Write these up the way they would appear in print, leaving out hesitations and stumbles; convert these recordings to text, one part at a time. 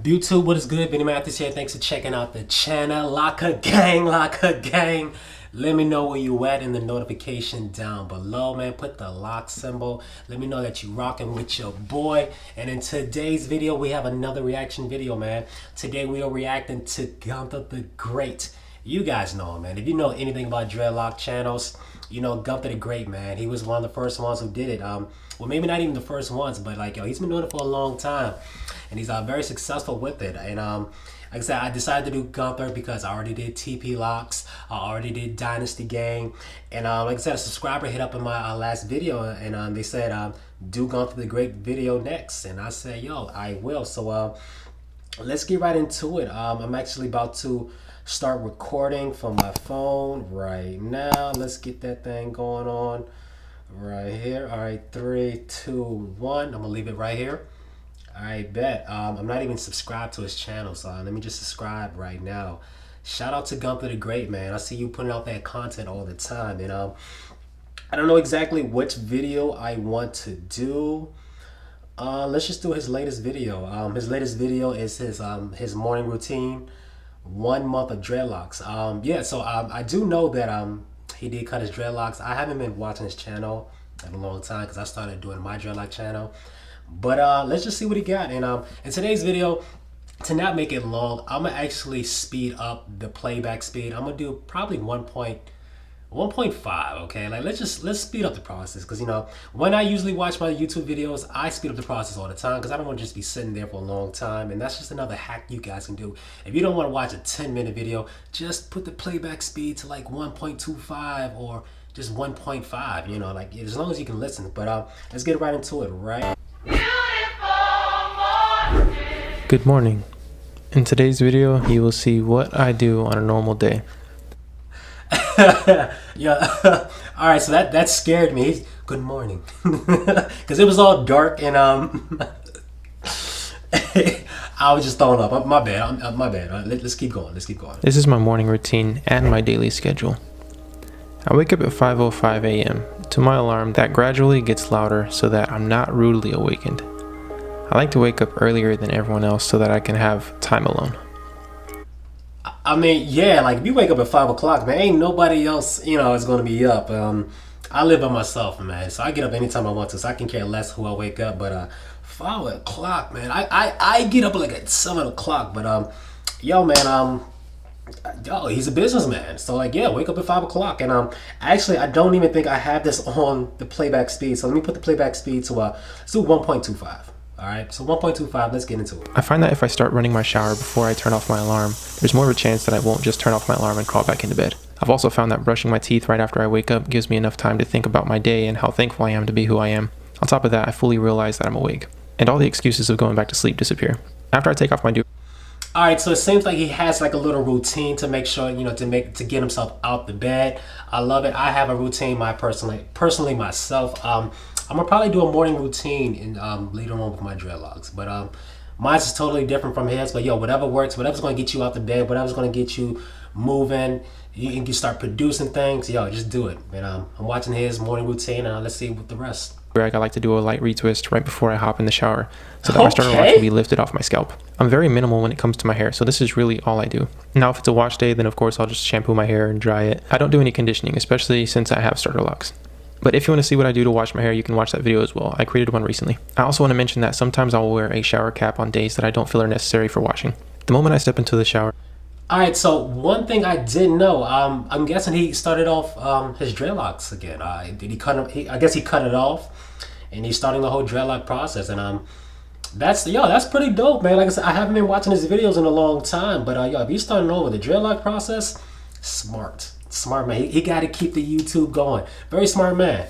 YouTube, what is good? Benny Mathis here. Thanks for checking out the channel. Locker gang, locker gang. Let me know where you at in the notification down below, man. Put the lock symbol. Let me know that you rocking with your boy. And in today's video, we have another reaction video, man. Today we are reacting to Gunther Da Great. You guys know him, man. If you know anything about Dreadlock channels, you know Gunther Da Great, man. He was one of the first ones who did it. Well, maybe not even the first ones, but like, yo, he's been doing it for a long time, and he's very successful with it. And like I said, I decided to do Gunther because I already did TP Locks, I already did Dynasty Gang, and like I said, a subscriber hit up in my last video, and they said do Gunther Da Great video next, and I said, yo, I will. So let's get right into it. I'm actually about to start recording from my phone right now. Let's get that thing going on right here. All right, 3, 2, 1. I'm gonna leave it right here. I bet. I'm not even subscribed to his channel, so let me just subscribe right now. Shout out to Gunther Da Great, man. I see you putting out that content all the time, and I don't know exactly which video I want to do. Let's just do his latest video. His latest video is his morning routine, 1 month of dreadlocks. Yeah, so I do know that he did cut his dreadlocks. I haven't been watching his channel in a long time because I started doing my dreadlock channel. But let's just see what he got. And in today's video, to not make it long, I'm gonna actually speed up the playback speed. I'm gonna do probably 1.5. Okay, like let's speed up the process, because you know when I usually watch my YouTube videos, I speed up the process all the time because I don't want to just be sitting there for a long time. And that's just another hack you guys can do. If you don't want to watch a 10-minute video, just put the playback speed to like 1.25 or just 1.5, you know, like as long as you can listen. But let's get right into it, right? Good morning. In today's video, you will see what I do on a normal day. Yeah. All right, so that scared me. Good morning, because it was all dark, and I was just throwing up. My bad. My bad. Let's keep going. Let's keep going. This is my morning routine and my daily schedule. I wake up at 5:05 a.m. to my alarm that gradually gets louder so that I'm not rudely awakened. I like to wake up earlier than everyone else so that I can have time alone. I mean, yeah, like if you wake up at 5 o'clock, man, ain't nobody else, you know, is gonna be up. I live by myself, man, so I get up anytime I want to, so I can care less who I wake up. But 5 o'clock, man, I get up like at 7 o'clock. But yo, man, yo, he's a businessman, so like, yeah, wake up at 5 o'clock. And actually, I don't even think I have this on the playback speed, so let me put the playback speed to let's do 1.25. All right, so 1.25, let's get into it. I find that if I start running my shower before I turn off my alarm, there's more of a chance that I won't just turn off my alarm and crawl back into bed. I've also found that brushing my teeth right after I wake up gives me enough time to think about my day and how thankful I am to be who I am. On top of that, I fully realize that I'm awake, and all the excuses of going back to sleep disappear. After I take off my all right, so it seems like he has like a little routine to make sure, you know, to get himself out the bed. I love it. I have a routine, personally myself. I'm gonna probably do a morning routine in later on with my dreadlocks, but mine's is totally different from his. But yo, whatever works, whatever's gonna get you out the bed, whatever's gonna get you moving, you can start producing things. Yo, just do it. And I'm watching his morning routine, and let's see with the rest. I like to do a light retwist right before I hop in the shower so that my starter lock can be lifted off my scalp. I'm very minimal when it comes to my hair, so this is really all I do. Now, if it's a wash day, then of course I'll just shampoo my hair and dry it. I don't do any conditioning, especially since I have starter locks. But if you want to see what I do to wash my hair, you can watch that video as well. I created one recently. I also want to mention that sometimes I will wear a shower cap on days that I don't feel are necessary for washing. The moment I step into the shower. All right, so one thing I didn't know, I'm guessing he started off his dreadlocks again. Did he cut him? I guess he cut it off, and he's starting the whole dreadlock process. And that's pretty dope, man. Like I said, I haven't been watching his videos in a long time, but yo, if he's starting over the dreadlock process, smart man. He got to keep the YouTube going. Very smart man.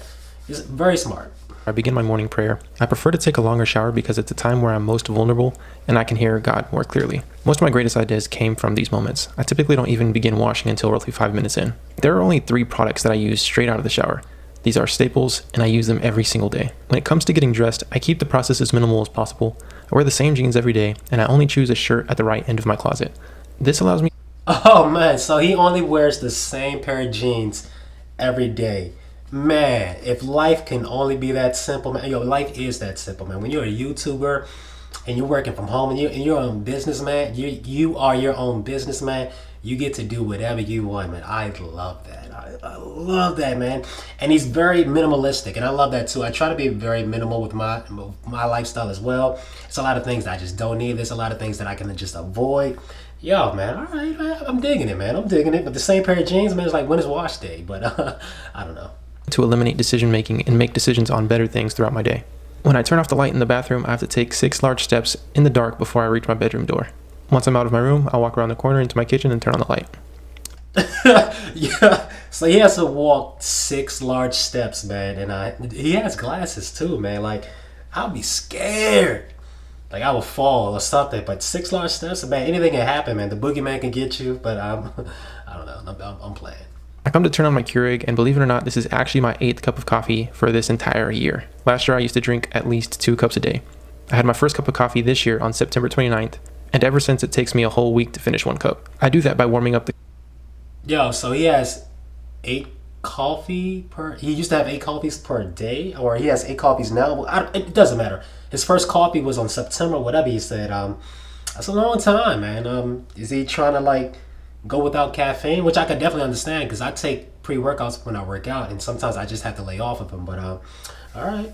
He's very smart. I begin my morning prayer. I prefer to take a longer shower because it's a time where I'm most vulnerable and I can hear God more clearly. Most of my greatest ideas came from these moments. I typically don't even begin washing until roughly 5 minutes in. There are only 3 products that I use straight out of the shower. These are staples, and I use them every single day. When it comes to getting dressed, I keep the process as minimal as possible. I wear the same jeans every day, and I only choose a shirt at the right end of my closet. This allows me. Oh man, so he only wears the same pair of jeans every day. Man, if life can only be that simple, man. Yo, life is that simple, man. When you're a YouTuber, and you're working from home, and you're your own businessman. You are your own businessman. You get to do whatever you want, man. I love that. I love that, man. And he's very minimalistic, and I love that too. I try to be very minimal with my lifestyle as well. It's a lot of things that I just don't need. There's a lot of things that I can just avoid. Yo, man, all right, I'm digging it, man. I'm digging it. But the same pair of jeans, man, it's like, when is wash day? But I don't know. To eliminate decision making and make decisions on better things throughout my day. When I turn off the light in the bathroom, I have to take 6 large steps in the dark before I reach my bedroom door. Once I'm out of my room, I'll walk around the corner into my kitchen and turn on the light. Yeah, so he has to walk 6 large steps, man, and he has glasses too, man. Like, I'll be scared, like I will fall or something. But 6 large steps, man, anything can happen, man. The boogeyman can get you, but I don't know. I'm playing. I come to turn on my Keurig, and believe it or not, this is actually my 8th cup of coffee for this entire year. Last year, I used to drink at least 2 cups a day. I had my first cup of coffee this year on September 29th, and ever since, it takes me a whole week to finish 1 cup. I do that by warming up the... Yo, so he has 8 coffee per... He used to have 8 coffees per day, or he has 8 coffees now. Well, it doesn't matter. His first coffee was on September, whatever he said. That's a long time, man. Is he trying to, like, go without caffeine? Which I could definitely understand, because I take pre-workouts when I work out, and sometimes I just have to lay off of them. But, all right.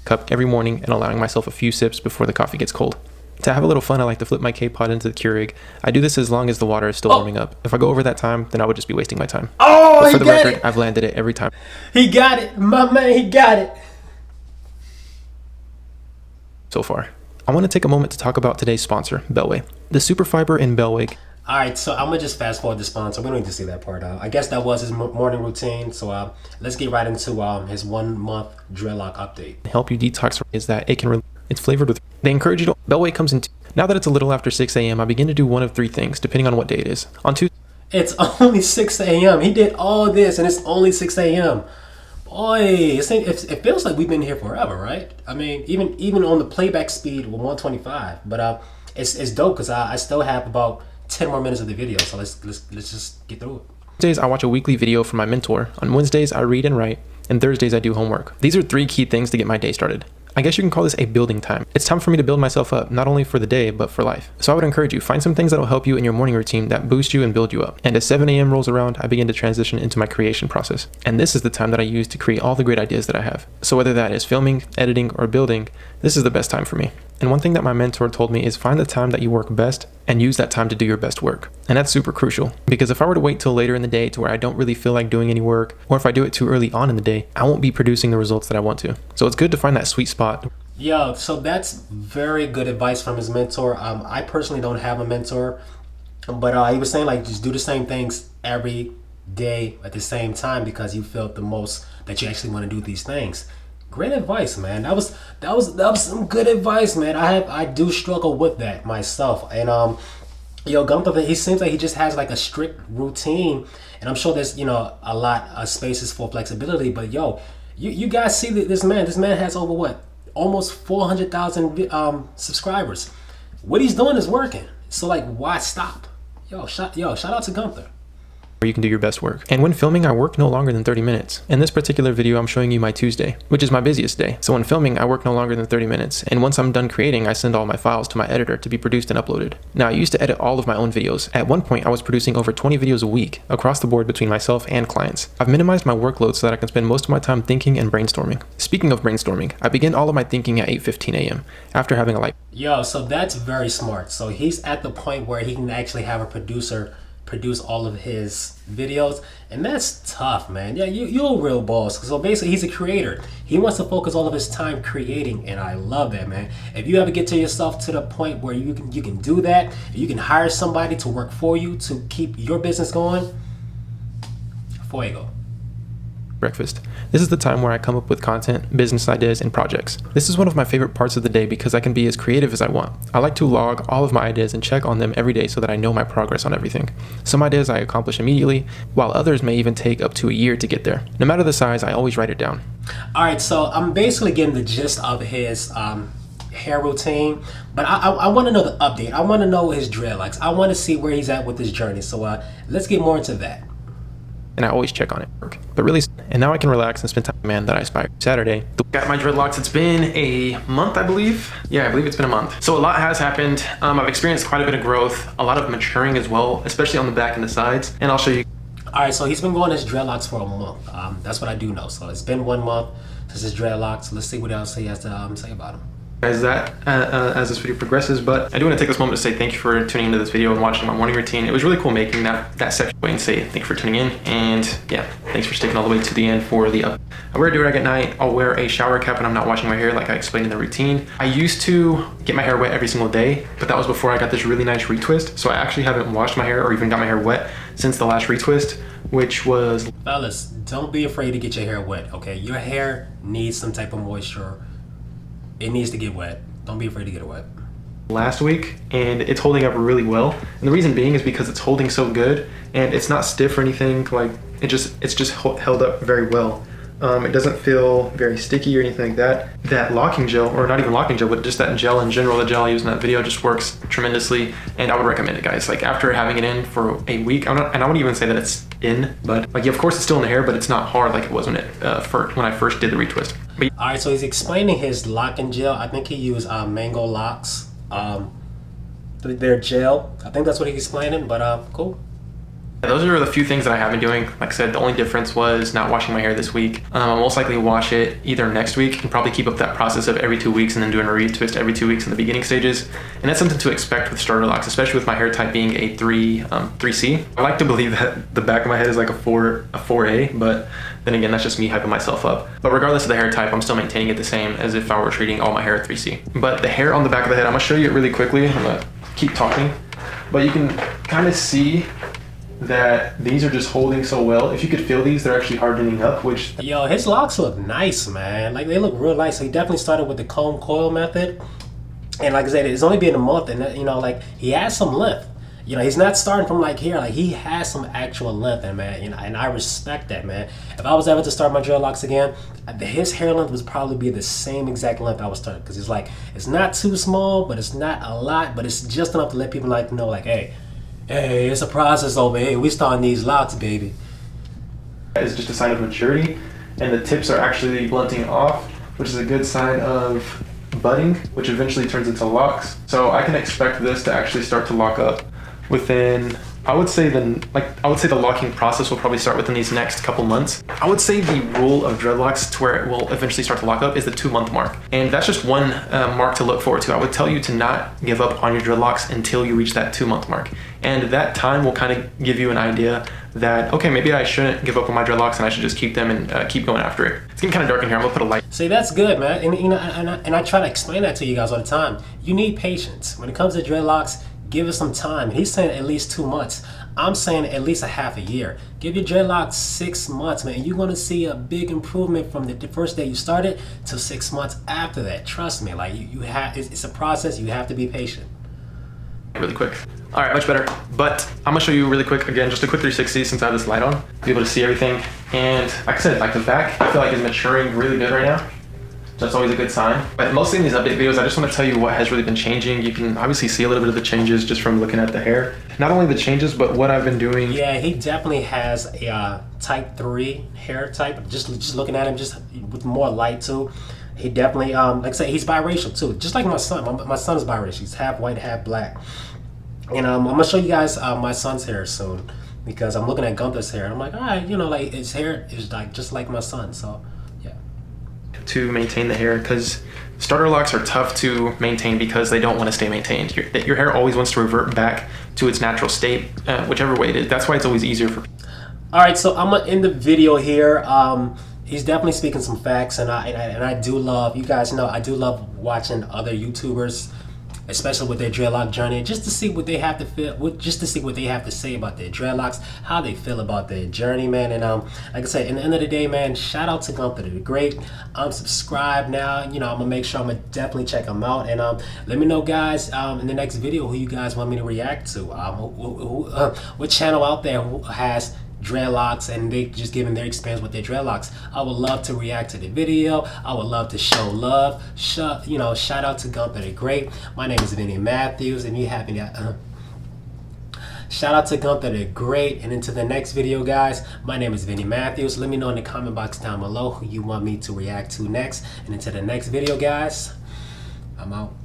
cup every morning and allowing myself a few sips before the coffee gets cold. To have a little fun, I like to flip my K-Pod into the Keurig. I do this as long as the water is still warming up. If I go over that time, then I would just be wasting my time. Oh, but for the record, I've landed it every time. He got it. My man, he got it. So far. I want to take a moment to talk about today's sponsor, Bellway. The super fiber in Bellway. All right, so I'm going to just fast forward the sponsor. We don't need to see that part. I guess that was his morning routine. So let's get right into his 1 month Dreadlock update. Help you detox is that it can... It's flavored with... They encourage you to... Bellway comes in... Now that it's a little after 6 a.m., I begin to do one of 3 things, depending on what day it is. On Tuesday... It's only 6 a.m. He did all this, and it's only 6 a.m. Boy, it feels like we've been here forever, right? I mean, even on the playback speed with 125. But it's dope, because I still have about 10 more minutes of the video, so let's just get through it. Tuesdays, I watch a weekly video from my mentor. On Wednesdays, I read and write. And Thursdays, I do homework. These are 3 key things to get my day started. I guess you can call this a building time. It's time for me to build myself up, not only for the day, but for life. So I would encourage you, find some things that will help you in your morning routine that boost you and build you up. And as 7 a.m. rolls around, I begin to transition into my creation process. And this is the time that I use to create all the great ideas that I have. So whether that is filming, editing, or building, this is the best time for me. And one thing that my mentor told me is find the time that you work best and use that time to do your best work. And that's super crucial, because if I were to wait till later in the day to where I don't really feel like doing any work, or if I do it too early on in the day, I won't be producing the results that I want to. So it's good to find that sweet spot. Yo, so that's very good advice from his mentor. I personally don't have a mentor, but he was saying, like, just do the same things every day at the same time, because you feel the most that you actually want to do these things. Great advice, man. That was some good advice, man. I do struggle with that myself. And yo, Gunther, he seems like he just has like a strict routine, and I'm sure there's a lot of spaces for flexibility. But yo, you guys see this man? This man has over what? Almost 400,000 subscribers. What he's doing is working. So like, why stop? Yo, shout out to Gunther. Where you can do your best work. And when filming, I work no longer than 30 minutes. In this particular video, I'm showing you my Tuesday, which is my busiest day. So when filming, I work no longer than 30 minutes. And once I'm done creating, I send all my files to my editor to be produced and uploaded. Now, I used to edit all of my own videos. At one point, I was producing over 20 videos a week across the board between myself and clients. I've minimized my workload so that I can spend most of my time thinking and brainstorming. Speaking of brainstorming, I begin all of my thinking at 8:15 a.m. after having a light. Yo, so that's very smart. So he's at the point where he can actually have a producer produce all of his videos, and that's tough, man. Yeah, you're a real boss. So basically, he's a creator. He wants to focus all of his time creating, and I love that, man. If you ever get to yourself to the point where you can do that, you can hire somebody to work for you to keep your business going, fuego. Breakfast. This is the time where I come up with content, business ideas, and projects. This is one of my favorite parts of the day because I can be as creative as I want. I like to log all of my ideas and check on them every day so that I know my progress on everything. Some ideas I accomplish immediately, while others may even take up to a year to get there. No matter the size, I always write it down. All right, so I'm basically getting the gist of his hair routine, but I want to know the update. I want to know his dreadlocks. I want to see where he's at with his journey. So let's get more into that. And I always check on it. But really, and now I can relax and spend time with the man that I aspire. Saturday, got my dreadlocks. It's been a month, I believe. Yeah, I believe it's been a month. So a lot has happened. I've experienced quite a bit of growth, a lot of maturing as well, especially on the back and the sides, and I'll show you. All right, so he's been growing his dreadlocks for a month. That's what I do know. So it's been 1 month since his dreadlocks. Let's see what else he has to say about him. As this video progresses, but I do want to take this moment to say thank you for tuning into this video and watching my morning routine. It was really cool making that section away and say thank you for tuning in, and yeah, thanks for sticking all the way to the end for the up. I wear a do-rag at night. I'll wear a shower cap when I'm not washing my hair, like I explained in the routine. I used to get my hair wet every single day, but that was before I got this really nice retwist, so I actually haven't washed my hair or even got my hair wet since the last retwist, which was... Fellas, don't be afraid to get your hair wet, okay? Your hair needs some type of moisture. It needs to get wet. Don't be afraid to get it wet. Last week, and it's holding up really well. And the reason being is because it's holding so good, and it's not stiff or anything. Like it's just held up very well. It doesn't feel very sticky or anything like that. That locking gel, or not even locking gel, but just that gel in general, the gel I used in that video just works tremendously, and I would recommend it, guys. Like after having it in for a week, and I wouldn't even say that it's in, but like yeah, of course it's still in the hair, but it's not hard like it was when I first did the retwist. But, all right, so he's explaining his locking gel. I think he used Mango Locks, their gel. I think that's what he's explaining, but cool. Those are the few things that I have been doing. Like I said, the only difference was not washing my hair this week. I'll most likely wash it either next week and probably keep up that process of every 2 weeks and then doing a retwist every 2 weeks in the beginning stages. And that's something to expect with starter locks, especially with my hair type being a 3C. I like to believe that the back of my head is like a 4A, but then again, that's just me hyping myself up. But regardless of the hair type, I'm still maintaining it the same as if I were treating all my hair 3C. But the hair on the back of the head, I'm gonna show you it really quickly. I'm gonna keep talking, but you can kind of see that these are just holding so well. If you could feel these, they're actually hardening up, which... Yo, his locks look nice, man. Like, they look real nice. So he definitely started with the comb coil method. And like I said, it's only been a month, and you know, like, he has some length. You know, he's not starting from like here. Like, he has some actual length, and man, you know, and I respect that, man. If I was ever to start my dreadlocks again, his hair length would probably be the same exact length I was starting, because it's like, it's not too small, but it's not a lot, but it's just enough to let people like know, like, hey, it's a process over here. We starting these locks, baby. It's just a sign of maturity, and the tips are actually blunting off, which is a good sign of budding, which eventually turns into locks. So I can expect this to actually start to lock up within, I would say the locking process will probably start within these next couple months. I would say the rule of dreadlocks to where it will eventually start to lock up is the 2-month mark. And that's just one mark to look forward to. I would tell you to not give up on your dreadlocks until you reach that 2-month mark. And that time will kind of give you an idea that, okay, maybe I shouldn't give up on my dreadlocks and I should just keep them and keep going after it. It's getting kind of dark in here. I'm gonna put a light. See, that's good, man. And you know, and I try to explain that to you guys all the time. You need patience. When it comes to dreadlocks, give it some time. He's saying at least 2 months. I'm saying at least a half a year. Give your dreadlocks 6 months, man. You're gonna see a big improvement from the first day you started to 6 months after that. Trust me, like you have. It's a process. You have to be patient. Really quick. All right, much better. But I'm gonna show you really quick again, just a quick 360 since I have this light on, be able to see everything. And like I said, like the back, I feel like it's maturing really good right now. That's always a good sign. But mostly in these update videos, I just want to tell you what has really been changing. You can obviously see a little bit of the changes just from looking at the hair. Not only the changes, but what I've been doing. Yeah, he definitely has a type 3 hair type. Just looking at him, just with more light too. He definitely, like I said, he's biracial too. Just like my son. My son is biracial. He's half white, half black. And I'm gonna show you guys my son's hair soon, because I'm looking at Gunther's hair and I'm like, all right, you know, like his hair is like just like my son. So yeah. To maintain the hair, because starter locks are tough to maintain because they don't want to stay maintained. Your hair always wants to revert back to its natural state, whichever way it is. That's why it's always easier for. All right, so I'm gonna end the video here. He's definitely speaking some facts, and I do love, you guys know, I do love watching other YouTubers, especially with their dreadlock journey, just to see what they have to feel, just to see what they have to say about their dreadlocks, how they feel about their journey, man. And like I said, in the end of the day, man, shout out to Gunther Da Great. I'm subscribed now. You know, I'm gonna make sure I'm gonna definitely check him out. And let me know, guys, in the next video who you guys want me to react to. What channel out there who has dreadlocks and they just giving their experience with their dreadlocks. I would love to react to the video. I would love to show love. Shout out to Gunther Da Great. My name is Vinny Matthews, and you have any Shout out to Gunther Da Great. And into the next video, guys, my name is Vinny Matthews. Let me know in the comment box down below who you want me to react to next. And into the next video, guys, I'm out.